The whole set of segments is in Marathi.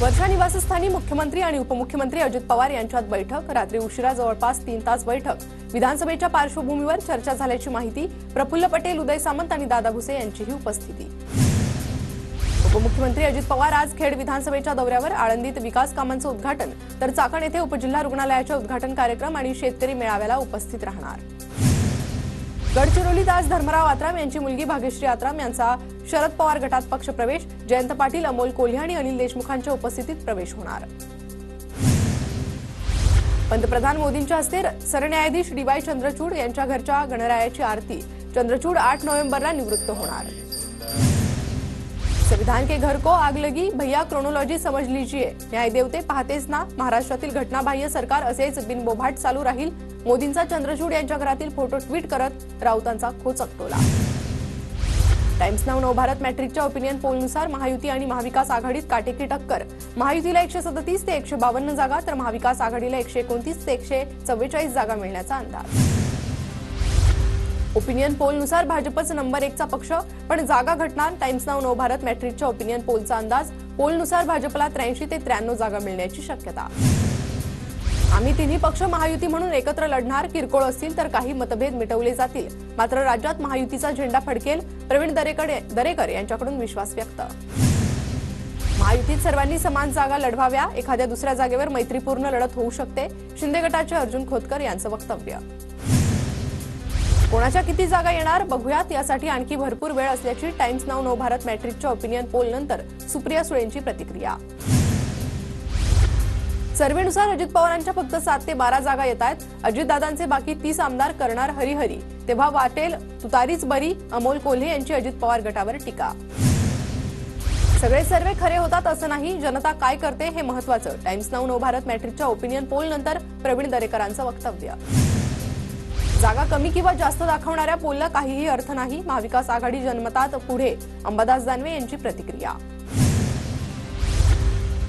वर्षा निवासस्थानी मुख्यमंत्री आणि उपमुख्यमंत्री अजित पवार यांच्यात बैठक। रात्री उशिरा जवळपास 3 तास बैठक। विधानसभेच्या पार्श्वभूमीवर चर्चा झाल्याची माहिती। प्रफुल्ल पटेल, उदय सामंत आणि दादा भुसे यांचीही उपस्थिती। उपमुख्यमंत्री अजित पवार आज खेड विधानसभेच्या दौऱ्यावर। आळंदीत विकास कामांचं उद्घाटन तर चाकण येथे उपजिल्हा रुग्णालयाच्या उद्घाटन कार्यक्रम आणि शेतकरी मेळाव्याला उपस्थित राहणार। गडचिरोलीत आज धर्मराव आत्राम यांची मुलगी भाग्यश्री आत्राम यांचा शरद पवार गटात पक्ष प्रवेश। जयंत पाटील, अमोल कोल्हे आणि अनिल देशमुखांच्या उपस्थितीत प्रवेश होणार। पंतप्रधान मोदींच्या हस्ते सरन्यायाधीश डी.वाय. चंद्रचूड यांच्या घरच्या गणरायाची आरती। चंद्रचूड 8 नोव्हेंबरला निवृत्त होणार। संविधान के घर को आग लगी, भैया क्रोनोलॉजी समझ लीजिए। न्याय देवते पाहतेच ना, महाराष्ट्रातील घटनाबाह्य सरकार असेच बिनबोभाट चालू राहील। मोदींचा चंद्रचूड यांच्या घरातील फोटो ट्विट करत राऊतांचा खोचक टोला। टाइम्स नाऊ नवभारत मॅट्रिकच्या ओपिनियन पोलनुसार महायुती आणि महाविकास आघाडीत काटेकी टक्कर। महायुतीला 137 ते 152 जागा तर महाविकास आघाडीला 129 ते 144 जागा मिळण्याचा अंदाज। ओपिनियन पोलनुसार भाजपच नंबर 1 चा पक्ष, पण जागा घटणार। टाइम्स नाऊ नवभारत मॅट्रिकच्या ओपिनियन पोलचा अंदाज। पोलनुसार भाजपला 83 ते 93 जागा मिळण्याची शक्यता। आम्ही तिन्ही पक्ष महायुती म्हणून एकत्र लढणार। किरकोळ असतील तर काही मतभेद मिटवले जातील, मात्र राज्यात महायुतीचा झेंडा फडकेल। प्रवीण दरेकर यांच्याकडून विश्वास व्यक्त। महायुतीत सर्वांनी समान जागा लढवाव्या, एखाद्या दुसऱ्या जागेवर मैत्रीपूर्ण लढत होऊ शकते। शिंदे गटाचे अर्जुन खोतकर यांचं वक्तव्य। कोणाच्या किती जागा येणार बघूयात, यासाठी आणखी भरपूर वेळ असल्याची टाइम्स नाऊ नवभारत मॅट्रिकच्या ओपिनियन पोल नंतर सुप्रिया सुळेंची प्रतिक्रिया। सर्वेनुसार अजित पवारांच्या फक्त 7 ते 12 जागा येत आहेत। अजितदादांचे बाकी 30 आमदार करणार हरिहरी, तेव्हा वाटेल तुतारीच बरी। अमोल कोल्हे यांची अजित पवार गटावर टीका। सगळे सर्वे खरे होतात असं नाही, जनता काय करते हे महत्त्वाचं। टाइम्स नाऊ नवभारत मॅट्रिकच्या ओपिनियन पोल नंतर प्रवीण दरेकरांचं वक्तव्य। जागा कमी किंवा जास्त दाखवणाऱ्या पोलला काहीही अर्थ नाही। महाविकास आघाडी जनमतात पुढे, अंबादास दानवे यांची प्रतिक्रिया।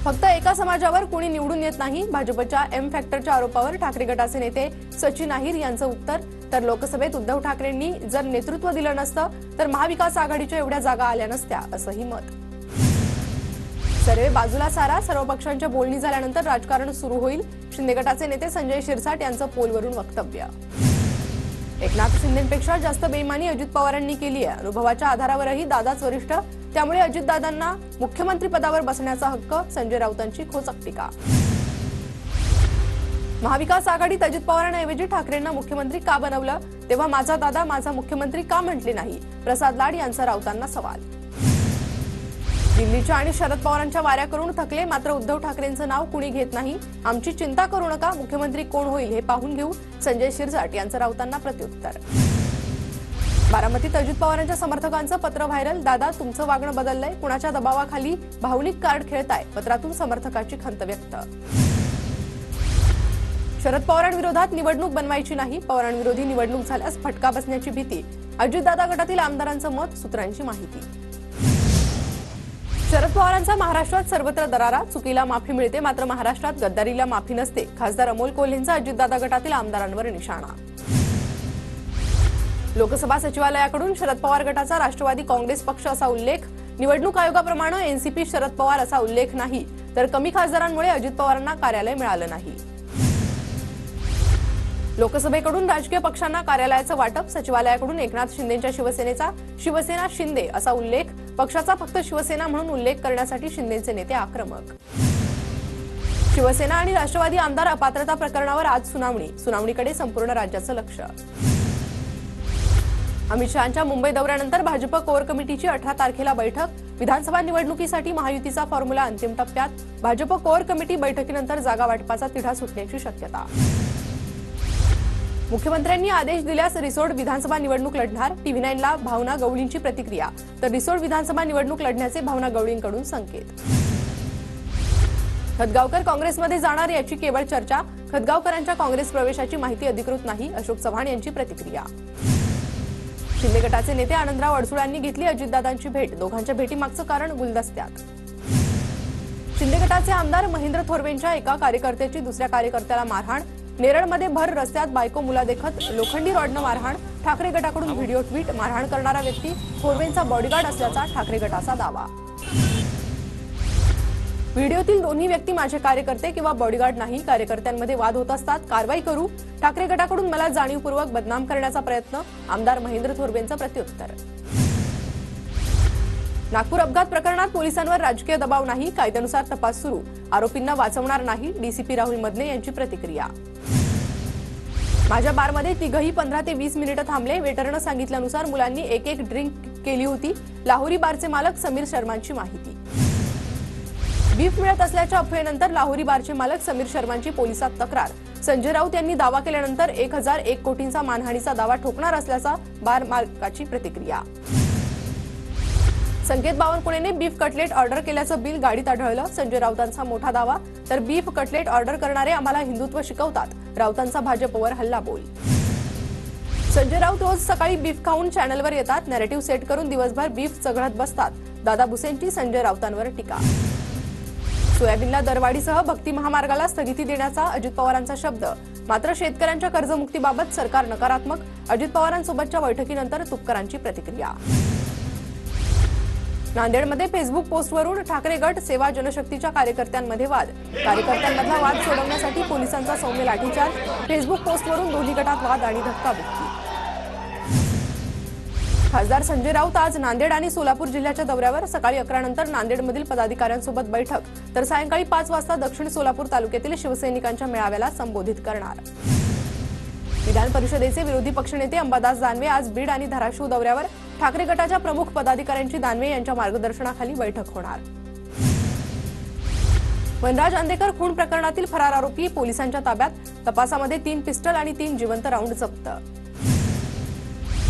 फक्त एका समाजावर कोणी निवडून येत नाही, भाजपच्या एम फॅक्टरच्या आरोपावर ठाकरे गटाचे नेते सचिन अहिर यांचं उत्तर। तर लोकसभेत उद्धव ठाकरेंनी जर नेतृत्व दिलं नसतं तर महाविकास आघाडीच्या एवढ्या जागा आल्या नसत्या, असंही मत। सर्वे बाजूला सारा, सर्व पक्षांच्या बोलणी झाल्यानंतर राजकारण सुरू होईल। शिंदे गटाचे नेते संजय शिरसाट यांचं पोलवरून वक्तव्य। एकनाथ शिंदेपेक्षा जास्त बेईमानी अजित पवारांनी केली आहे। अनुभवाच्या आधारावरही दादाच वरिष्ठ, त्यामुळे अजितदादांना मुख्यमंत्री पदावर बसण्याचा हक्क। संजय राऊतांची खोचक टीका। महाविकास आघाडीत अजित पवारांऐवजी ठाकरेंना मुख्यमंत्री का बनवलं, तेव्हा माझा दादा माझा मुख्यमंत्री का म्हटले नाही, प्रसाद लाड यांचा राऊतांना सवाल। दिल्लीच्या आणि शरद पवारांच्या वाऱ्या करून थकले, मात्र उद्धव ठाकरेंचं नाव कुणी घेत नाही। आमची चिंता करू नका, मुख्यमंत्री कोण होईल हे पाहून घेऊ, संजय शिरसाट यांचं राऊतांना प्रत्युत्तर। बारामतीत अजित पवारांच्या समर्थकांचं पत्र व्हायरल। दादा तुमचं वागणं बदललंय, कुणाच्या दबावाखाली भावनिक कार्ड खेळताय, पत्रातून समर्थकाची खंत व्यक्त। शरद पवारांविरोधात निवडणूक बनवायची नाही, पवारांविरोधी निवडणूक झाल्यास फटका बसण्याची भीती। अजितदादा गटातील आमदारांचं मत, सूत्रांची माहिती। शरद पवारांचा महाराष्ट्रात सर्वत्र दरारा, चुकीला माफी मिळते मात्र महाराष्ट्रात गद्दारीला माफी नसते। खासदार अमोल कोल्हेंचा अजितदादा गटातील आमदारांवर निशाणा। लोकसभा सचिवालयाकडून शरद पवार गटाचा राष्ट्रवादी काँग्रेस पक्ष असा उल्लेख। निवडणूक आयोगाप्रमाणे एनसीपी शरद पवार असा उल्लेख नाही, तर कमी खासदारांमुळे अजित पवारांना कार्यालय मिळालं नाही। लोकसभेकडून राजकीय पक्षांना कार्यालयाचं वाटप, सचिवालयाकडून एकनाथ शिंदेंच्या शिवसेनेचा शिवसेना शिंदे असा उल्लेख। पक्षाचा फक्त शिवसेना म्हणून उल्लेख करण्यासाठी शिंदेचे नेते आक्रमक। शिवसेना आणि राष्ट्रवादी आमदार अपात्रता प्रकरणावर आज सुनावणीकडे संपूर्ण राज्याचं लक्ष। अमित शहांच्या मुंबई दौऱ्यानंतर भाजप कोर कमिटीची 18 तारखेला बैठक। विधानसभा निवडणुकीसाठी महायुतीचा फॉर्म्युला अंतिम टप्प्यात। भाजप कोर कमिटी बैठकीनंतर जागा वाटपाचा तिढा सुटण्याची शक्यता। मुख्यमंत्र्यांनी आदेश दिल्यास रिसोड विधानसभा निवडणूक लढणार। टीव्ही9 ला भावना गवळींची प्रतिक्रिया, तर रिसोड विधानसभा निवडणूक लढण्याचे भावना गवळींकडून संकेत। खतगावकर काँग्रेसमध्ये जाणार याची केवळ चर्चा, खतगावकरांच्या काँग्रेस प्रवेशाची माहिती अधिकृत नाही, अशोक चव्हाण यांची प्रतिक्रिया। शिंदे गटाचे नेते आनंदराव अडसुळांनी घेतली अजितदादांची भेट, दोघांच्या भेटीमागचं कारण गुलदस्त्यात। शिंदे गटाचे आमदार महेंद्र थोरवेंच्या एका कार्यकर्त्याची दुसऱ्या कार्यकर्त्याला मारहाण। नेरळमध्ये भर रस्त्यात बायको मुलादेखत लोखंडी रॉडनं मारहाण। ठाकरे गटाकडून व्हिडिओ ट्विट, मारहाण करणारा व्यक्ती थोरवेंचा बॉडीगार्ड असल्याचा ठाकरे गटाचा दावा। व्हिडिओतील दोन्ही व्यक्ती माझे कार्यकर्ते किंवा बॉडीगार्ड नाही, कार्यकर्त्यांमध्ये वाद होत असतात, कारवाई करू. ठाकरे गटाकडून मला जाणीवपूर्वक बदनाम करण्याचा प्रयत्न, आमदार महेंद्र थोरवेंचं प्रत्युत्तर. नागपूर अपघात प्रकरणात पोलिसांवर राजकीय दबाव नाही, कायद्यानुसार तपास सुरू, आरोपींना वाचवणार नाही, डीसीपी राहुल मदने यांची प्रतिक्रिया. माझ्या बारमध्ये तिघही 15 ते 20 मिनिटं थांबले, वेटरनं सांगितल्यानुसार मुलांनी एक ड्रिंक केली होती. लाहोरी बारचे मालक समीर शर्मांची माहिती. बीफ मिळत असल्याच्या अफवेनंतर लाहोरी बारचे मालक समीर शर्मांची पोलिसात तक्रार. संजय राऊत यांनी दावा केल्यानंतर 1001 कोटींचा मानहानीचा दावा ठोकणार असल्याचा बार मालकाची प्रतिक्रिया. संकेत बावनकुळेने बीफ कटलेट ऑर्डर केल्याचं बिल गाडीत आढळलं, संजय राऊतांचा मोठा दावा. तर बीफ कटलेट ऑर्डर करणारे आम्हाला हिंदुत्व शिकवतात, राऊतांचा भाजपवर हल्लाबोल. संजय राऊत रोज सकाळी बीफ खाऊन चॅनलवर येतात, नॅरेटिव्ह सेट करून दिवसभर बीफ चघळत बसतात, दादा भुसेंची संजय राऊतांवर टीका. सोयाबीनला दरवाढीसह भक्ती महामार्गाला स्थगिती देण्याचा अजित पवारांचा शब्द. मात्र शेतकऱ्यांच्या कर्जमुक्तीबाबत सरकार नकारात्मक, अजित पवारांसोबतच्या बैठकीनंतर तुपकरांची प्रतिक्रिया. नांदेडमध्ये फेसबुक पोस्टवरून ठाकरे गट सेवा जनशक्तीच्या कार्यकर्त्यांमध्ये वाद. कार्यकर्त्यांमधला वाद सोडवण्यासाठी पोलिसांचा सौम्य लाठीचार्ज. फेसबुक पोस्टवरून दोन्ही गटात वाद आणि धक्काबुक्की. खासदार संजय राऊत आज नांदेड आणि सोलापूर जिल्ह्याच्या दौऱ्यावर. सकाळी 11 नंतर नांदेडमधील पदाधिकाऱ्यांसोबत बैठक, तर सायंकाळी 5 वाजता दक्षिण सोलापूर तालुक्यातील शिवसैनिकांच्या मेळाव्याला संबोधित करणार. विधान परिषदेचे विरोधी पक्षनेते अंबादास दानवे आज बीड आणि धाराशिव दौऱ्यावर. ठाकरे गटाच्या प्रमुख पदाधिकाऱ्यांची दानवे यांच्या मार्गदर्शनाखाली बैठक होणार. वनराज अंदेकर खून प्रकरणातील फरार आरोपी पोलिसांच्या ताब्यात. तपासामध्ये 3 पिस्टल आणि 3 जिवंत राऊंड जप्त.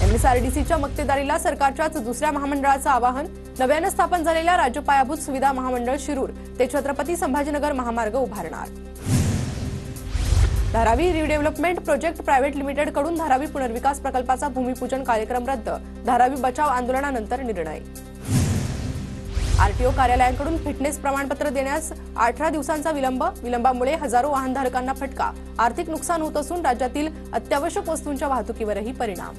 एमएसआरडीसीच्या मक्तेदारीला सरकारच्याच दुसऱ्या महामंडळाचं आवाहन. नव्यानं स्थापन झालेल्या राज्य पायाभूत सुविधा महामंडळ शिरूर ते छत्रपती संभाजीनगर महामार्ग उभारणार. Dharavi redevelopment project private limited कडून धारावी पुनर्विकास प्रकल्पाचा भूमिपूजन कार्यक्रम रद्द. धारावी बचाव आंदोलनानंतर निर्णय. आरटीओ कार्यालयांकडून फिटनेस प्रमाणपत्र देण्यास 18 दिवसांचा विलंब. विलंबामुळे हजारो वाहनधारकांना फटका. आर्थिक नुकसान होत असून राज्यातील अत्यावश्यक वस्तूंच्या वाहतुकीवरही परिणाम.